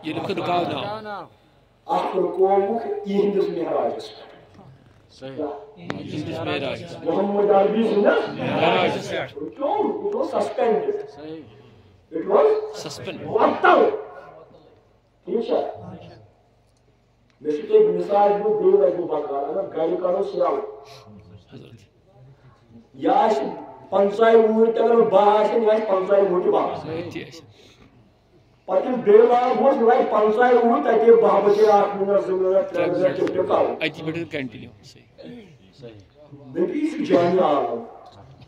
یہ لکھ رکاو نا اخ رکومک یہندس معراجس صحیح معراج محمد عربی سندس معراج رکوم it was suspended صحیح it was سسپینڈ معطل ٹھیک ہے میں سے ایک مثال دوں دے لگو بکار اگر گاڑی کرو سیاو یا 50 ووٹ اگر باہر یا 50 ووٹ باہر صحیح پتہ بیلا ہوس لای 50 ووٹ تے باہ بجے اخ منٹ 2 منٹ 3 منٹ ٹکاو اتی بیٹھ کنٹینیو صحیح صحیح نبی سے جان عالم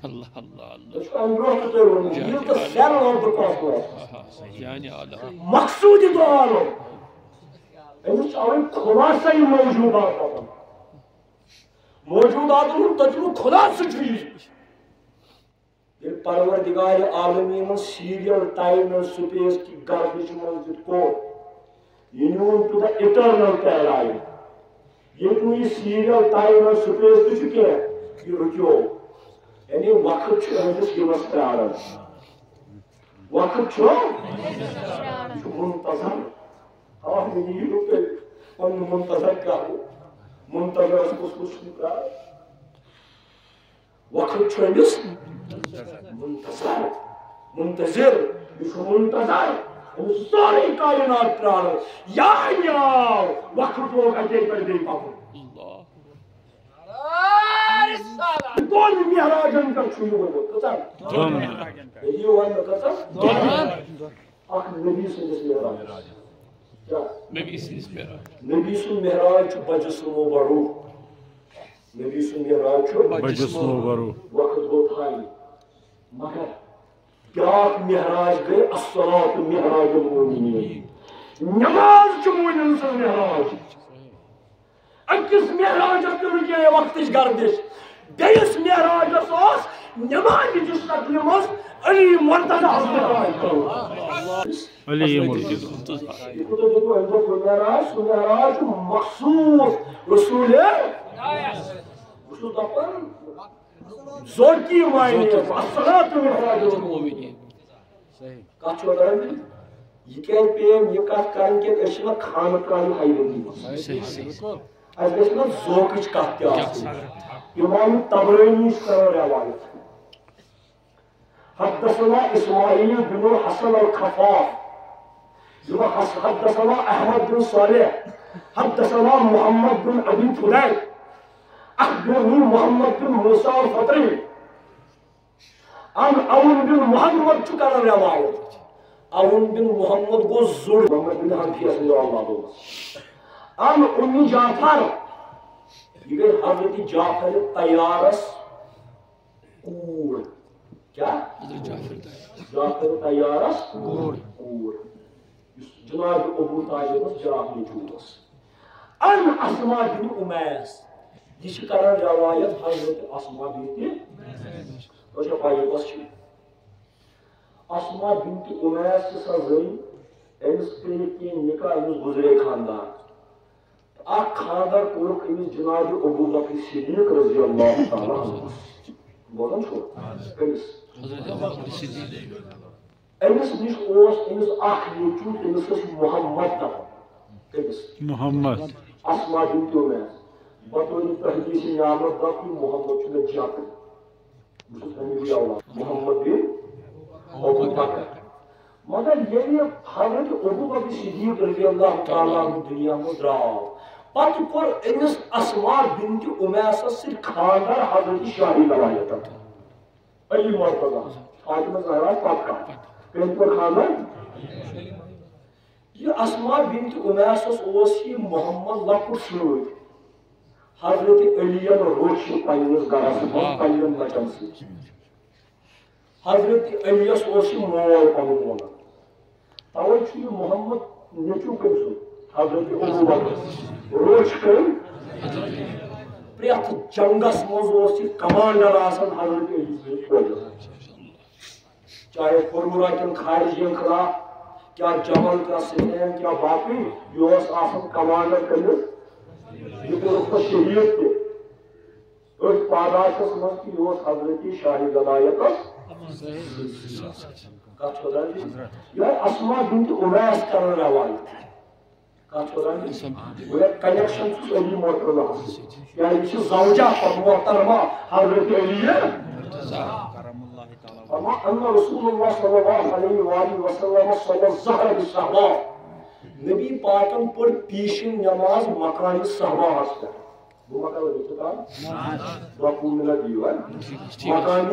اللہ اللہ اللہ اس کا اندر تو ون یہ تو سر اور تو پاس جان عالم مقصود تو عالم اس اور خلاصہ موجودات موجودات تجربہ خلاصہ چیز یہ پروردگار عالمین سیریل ٹائم اور سپیس کی گردش منزل کو یونیون ٹو دا ایٹرنل پیراڈائم یہ تو یہ سیریل ٹائم اور سپیس تو چکے ہیں یہ رکیو یعنی وقت چھوڑس یوس پیارن وقت چھو منتظر آپ نے یہ لوگ ان منتظر کیا ہو منتظر اس کو سوچ کیا وقت چھوڑس منتظر منتظر یہ منتظر ساری کائنات پیارن یا وقت لوگ اجے پر دے پاؤ دون معراجن کا شروع ہو کتر دون یہ وان کتر دون اخ نبی سندس معراج کیا نبی سندس معراج نبی سن معراج بجسمو برو نبی سن معراج بجسمو برو وقت گو تھائی مگر بیاکھ معراج گئی الصلاۃ معراج المؤمنین نماز مومنین سن معراج اکس معراج کے وقت گردش بیس معراج اس نماز جس تقلیمس علی مرتضی علی مرتضی یہ تو دیکھو اندر معراج مخصوص رسول دپن زوکی معنی الصلاۃ معراج المؤمنین صحیح کت چھوڑان یہ کیا پیم یہ کت کرن کہ اشنا خان کان حیوانی صحیح صحیح از گژھِ نہ ذوقٕچ کتھ تہِ آسٕنۍ امام طبرانی چھُ کران روایت حدثنا اسماعیل بن الحسن الخفاف حدثنا احمد بن صالح حدثنا محمد بن ابي فديك اخبرني محمد بن موسى الفطري عن عون بن محمد چھُ کران روایت عون بن محمد گوٚو زُر محمد بن حنفیس رضی اللہ عنہ عن ام جعفر یہ گئی حضرت جعفر تیارس کور کیا جعفر تیارس کور جناب ابو طالب جعفر چوس ان اسماء بن امیس یہ کران روایت حضرت اسماء بنت وجہ پائی بس اسماء بنت امیس سے سزائی امس کی نکاح امس گزرے خاندان اخ خاندر کورک امس جناب ابو بکر صدیق رضی اللہ تعالی عنہ بولن چھو امس نش اوس امس اخ نیچو امس اس محمد دپان امس محمد اسماء بنت امیس بطور تحدیث نعمت دپان محمد چھُ مےٚ جعفر بہٕ چھُس امیری اولاد محمد بن ابو بکر مگر ییٚلہِ حضرت ابو بکر صدیق رضی اللہ تعالی عنہ دنیا منٛز درٛاو پتہ کوٚر أمِس اسماء بنت امیسس سۭتۍ خاندر حضرت شاہی روایت علی مرتضی فاطمہ زہرا پکا کٔمۍ کوٚر خاندر یہ اسماء بنت امیسس اوس یہ محمد لۄکُٹ سۭتۍ حضرت علیین روچ پننس گرس منٛز پننٮ۪ن بچن سۭتۍ حضرت علیس اوس یہ مول پنُن ونان توے چھُ یہ محمد نیچو کٔمۍ سُنٛد حضرت ابو بکر روچ کٔمۍ پرٛٮ۪تھ جنگس منٛز اوس یہ کمانڈر آسان حضرت علی سٕنٛدِس فوجس چاہے قرورہ کٮ۪ن خارجین خلاف کیا جمل کیا سفین کیا باقی یہ اوس آسان کمانڈر کٔرِتھ یہ کوٚرُکھ پتہٕ شہیٖد تہِ أتھۍ پاداشس منٛز تہِ یہِ اوس حضرت شاہی ولایتس کتھ چھو یہ اسماء بنت امیس کران روایت کنیکشن علی مرتضی یا یہ زوجہ محترمہ حضرت علی فرما ان رسول اللہ صلی اللہ علیہ وآلہ وسلم صلی الظہر بالصحبہ نبی پاکم پر پیشن نماز مکان صحبہ ہستا وہ مکان ہوتا باقو ملا دیو ہے مکان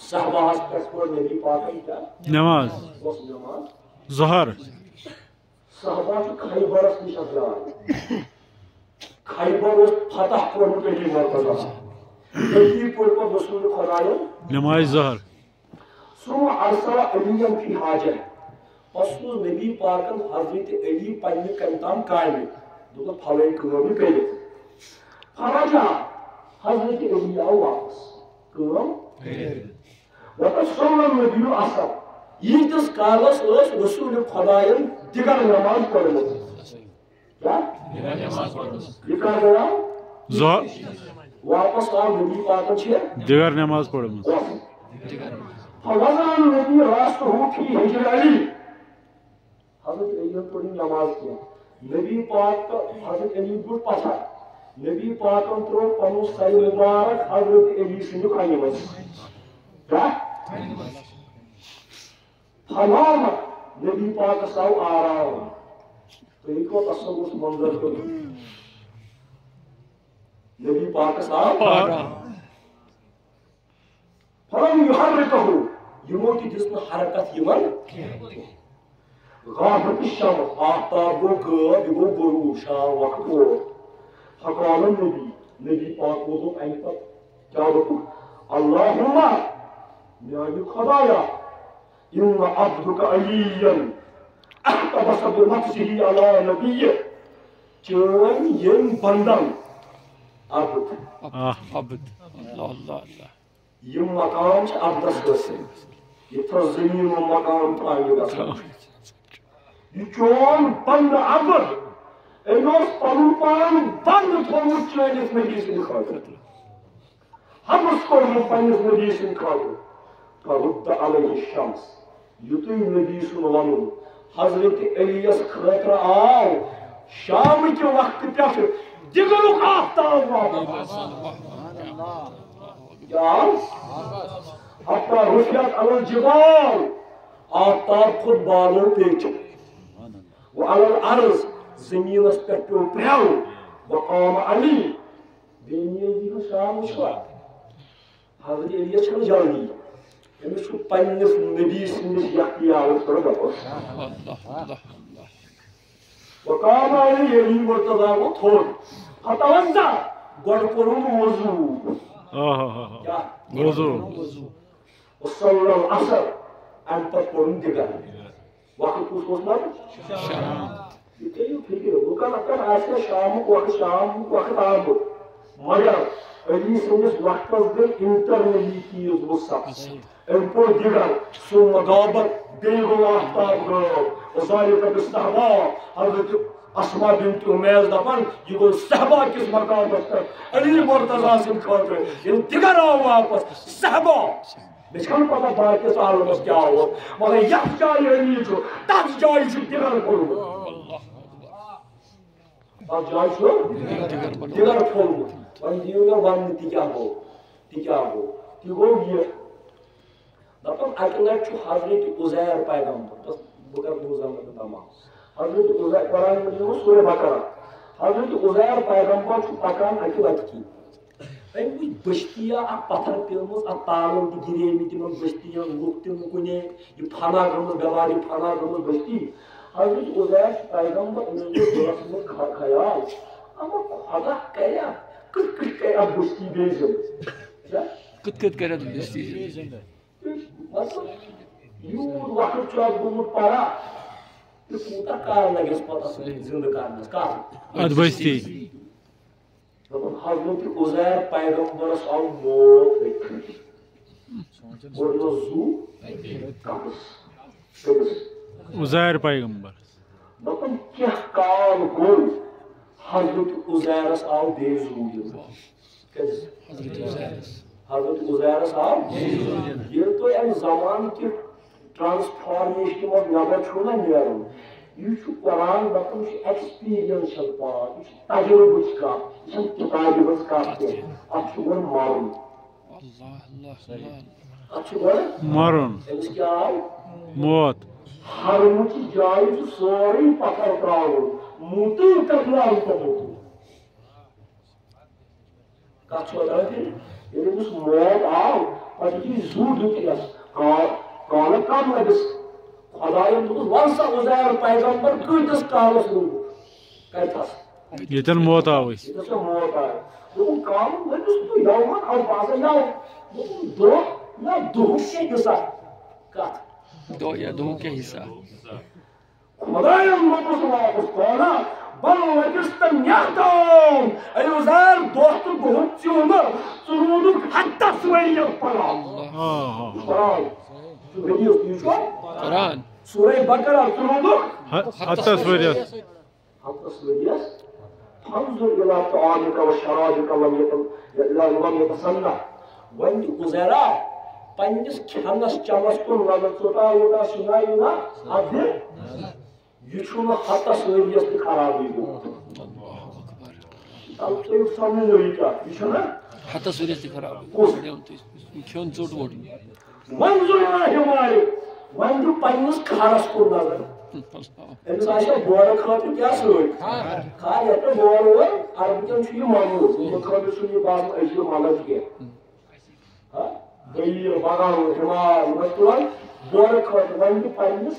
صحبہ ہستا پر نبی پاکم کیا نماز ظہر صحبہ کی خیبرس نشد جائے خیبر اس فتح پر علی مرتضی نبی پر رسول خدای نماز ظہر ثم ارسل علی فی حاجہ پس نبی پاکن حضرت علی پنہ کمتام قائم دو پھلے کام کر فرجع حضرت علی آو واپس کام وقت صلی النبی اثر یتس کالس اس رسول خدائن دیگر نماز پڑھمت کیا یہ کہا گیا ظہر واپس آو نبی پاکن چھے دیگر نماز پڑھمت فوضع النبی راستہ فی حجر علی حضرت علی پڑھی نماز کیا نبی پاک کا حضرت علی بڑھ پسا نبی پاکن ترو پنو سر مبارک حضرت علی سند کھانے مز کیا فنام نبی پاک ساو آرام تو ایک وقت اصل اس منظر کو نبی پاک ساو آرام فلم يحركه يموت جسم حركت يمن غابت الشمس آفتاب گو غاب گو غروب شام وقت اور فقال نبی پاک وضو اینفت کیا رکو اللہم میانی خدایا ان عبدک علیا احتبس بنفسه علی نبی چون ین بندن عبد اللہ اللہ اللہ یہ مقام عبدس گسن یہ تھا زمین و مقام ترائے گسن یہ چون بند عبد ایوس پنن پان بند تھومت چٲنِس نبی سٕنٛدِ خٲطرٕ حبس کوٚرمُت پننِس نبی سٕنٛدِ خٲطرٕ فرد علیہ الشمس یُتُے نبی سُنٛد ونُن حضرت علیَس خٲطرٕ آو شام کہِ وقتہٕ پٮ۪ٹھٕ دِگرُک آفتاب واپس حتى رفعت على الجبال آفتاب خود بالو پیچ وعلى الارض زمین اس پر پیو وقام علی بینی دی شام شوا حضرت علی چھن جلدی یعنی سو پنس نبی سندس یختیار پر گپس وقام علی علی مرتضی کو تھوڑ فتوضا گڈ کرون وضو وضو وصلى العصر ان پتپورن دیگر وقت کس مت شام یہ کیو فکر لوکن اکن آسے شام وقت آمد مگر علی سندس وقتس گئی انٹرنلی چیز وسط ام پور دیگر سو مغابت بیگو آفتاب غاب وذالک بالصحبہ حضرت اسما بنت امیز دپان یہ گو صحبہ کس مقامس پر علی مرتضی سن خاطر یہ دیگر آو واپس صحبہ بچھن پتہ باقیس عالمس کیا ہو مگر یک جائے علی چھو تب جائے چھو دیگر کھولمت تب جائے چھو دیگر کھولمت وان دیو میں ون تی کیا ہو تی گو یہ دپان اکن چھو حضرت عزیر پیغمبر بس بکر دوزہ میں تمام حضرت عزیر قرآن مجھے سورہ بقرہ حضرت عزیر پیغمبر چھو پکان اکی وقت کی وی بشتیا اک پتھر پیمس ات تالن تہ گریمت تمن بشتین لوک تم کنے یہ پھنا گمت بیمار پھنا گمت بشتی حضرت عزیر پیغمبر ان دلس من خیال اما خدا کریا کت کریا بشتی بیزم کت کریا بشتی مطلب یور وقت چھ گومت پارا تو کوتا کار لگس پتہ زندہ کرنس کار اد بشتی حضرت عزیر پیغمبرس آو موت اور زو کمس عزیر پیغمبر دپن کیا کال گو حضرت عزیرس آو بے زو حضرت عزیرس آو یہ تو ام زمان کی ٹرانسفارمیشن مز نظر چھو نا نیرن یہ قرآن دپان ایکسپیرینشل پات یہ تجربہ کت یہ کتابہ مز کت ات گو مارن ات گو مارن امس کیا آئی موت ہرمچ جائے سوری پتھر تراؤن موتو تکرار موتو کت یل امس موت آو پتہ زو دتیس کال کم لگس خدائن دوس ون سا عزیر پیغمبر کتس کالس روٗد کتس یتن موت آو یتس موت آئی دوٚپُن کالس لگس تو یومن او باسان یو دوٚپُن دۄہ نہ دۄہُک کیٛاہ حِساب کتھ دو یا دو کے حصہ خدائن دوٚپُس واپس قالا بل لبست يهدم الوزار دوست دۄہُک ژیوٚن ژٕ روٗدُکھ ہتس ؤرۍیس پران قرآن سورہ بقرہ ژٕ ہتس ؤرۍیس ہتس ؤرۍیس فانظر الى طعامك وشرابك لم يتصنع وۄنۍ تہِ گُزرا پننس کھٮ۪نس چٮ۪نس کُن نظر ژوٚٹا ووٚٹا سِنا وِنا ادٕ یہ چھُنہٕ ہتس ؤرۍیس تہِ خرابٕے گوٚمُت تَلہٕ تھٲیِو سمجھو یہِ کتھ یہِ چھُنہ ہتس ؤرۍیس تہِ خراب کھیوٚن ژوٚٹ ووٚٹ منظور ہمارے وۄنۍ دِ پننس کھرس کُن نظر أمِس آسہِ بورٕ خٲطرٕ کیٛاہ سۭتۍ کھار یتھ پٮ۪ٹھ بور وور عربٕکٮ۪ن چھُ یہِ مونمُت یِمن خٲطرٕ چھُنہٕ یہِ باسان أجہِ مدد کینٛہہ گٔیٖر بغل ہمال یِمن تُلان بورٕ خٲطرٕ وۄنۍ دِ پننس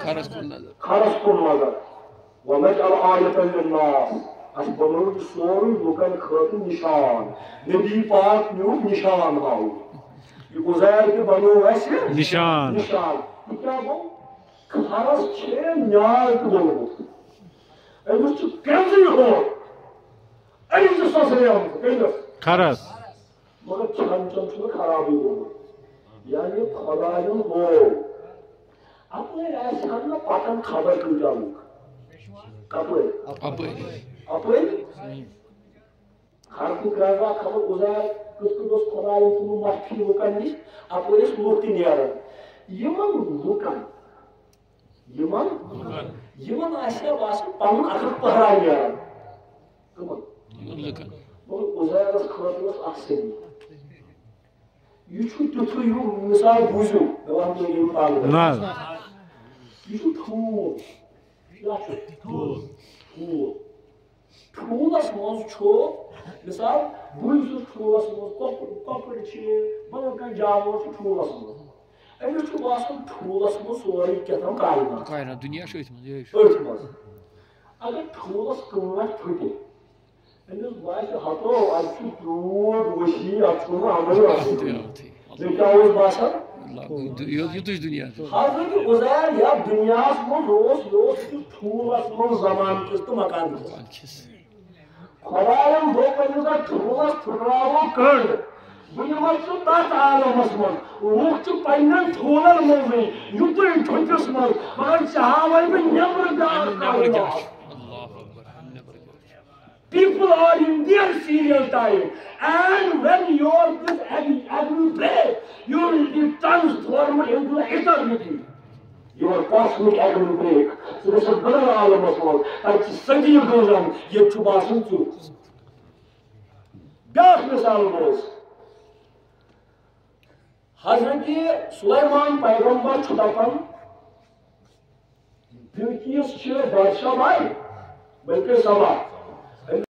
کھرس کُن نظر کھرس کُن نظر ونجعل آیة للناس اَسہِ بنوو یہِ سورُے لُکن خٲطرٕ نِشان نبی پاک نیوٗکھ نِشان ہاوُن یہ گزیر تہِ بنوو اَسہِ نشان نِشان یہِ کیٛاہ گوٚو کھرس چھِ نیال تہِ گوٚمُت أمِس چھُ کرٛٮ۪نٛزٕے ہوٚر أمِس چھِ سۄسرے آمٕژ کٔمِس کھرس مگر کھٮ۪ن چٮ۪ن چھُنہٕ خرابٕے گوٚمُت یعنی خۄدایَن ہوو اپٲرۍ آسہِ ہن نہٕ پتن خبر کۭتیاہ لُکھ کپٲرۍ اپٲرۍ خرقُک رضا خبر گُزار کِتھ کٔنۍ اوس خۄدایَن تھوٚمُت مخفی لُکن نِش اپٲرۍ ٲسۍ لُکھ تہِ نیران یِمن آسہِ ہا باسان پنُن اکھ پہرا نیران کٕمن مگر گُزارس خٲطرٕ اوس اکھ صحیح یہ چھُ تیُتھُے ہیوٗ مِثال بوٗزِو مےٚ وَنہٕ تۄہہِ ییٚمہِ پاگل نہ یہ چھُ ٹھوٗل کیٛاہ چھُ ٹھوٗل ٹھوٗلس منٛز چھُ مِثال بوٗزِو ٹھوٗلس منٛز کۄکُر چھِ بدل کانٛہہ جانور چھُ ٹھوٗلس منٛز أمِس چھُ باسان ٹھوٗلس منٛز سورُے کیٛاہتام کائنات دنیا چھُ أتھۍ منٛز أتھۍ منٛز اگر ٹھوٗلس کٲنٛٹھ پھٕٹہِ أمِس باسہِ ہتو اتہِ چھُ تیوٗت ؤسیع اتھ چھُنہٕ اندرے مےٚ کیٛاہ اوس باسان یُتٕچ دنیا حضرت عزیر یتھ دُنیاہس منٛز اوس یہِ اوس أکِس ٹھوٗلس منٛز زمان کِس تہٕ مکان کِس خۄدایَن دوٚپ أمِس اَتھ ٹھوٗلس پھٕٹراوو کٔنٛڈ بہٕ نِمَکھ ژٕ تتھ عالمس منٛز لُکھ چھِ پننٮ۪ن ٹھوٗلن منٛزٕے یُتُے ٹھُپِس منٛز مگر ژےٚ ہاوَے بہٕ نٮ۪برٕ بیٛاکھ people are in their serial time and when your this every breath you will be transformed into eternity your cosmic every break so this is better alamas wol ati sadi gozan yetu basun tu بیٛاکھ مثال گوٚوس حضرت سلیمان پیغمبر چھُ دپان بلقیس چھِ بادشاہ بھاے بلکہ سبا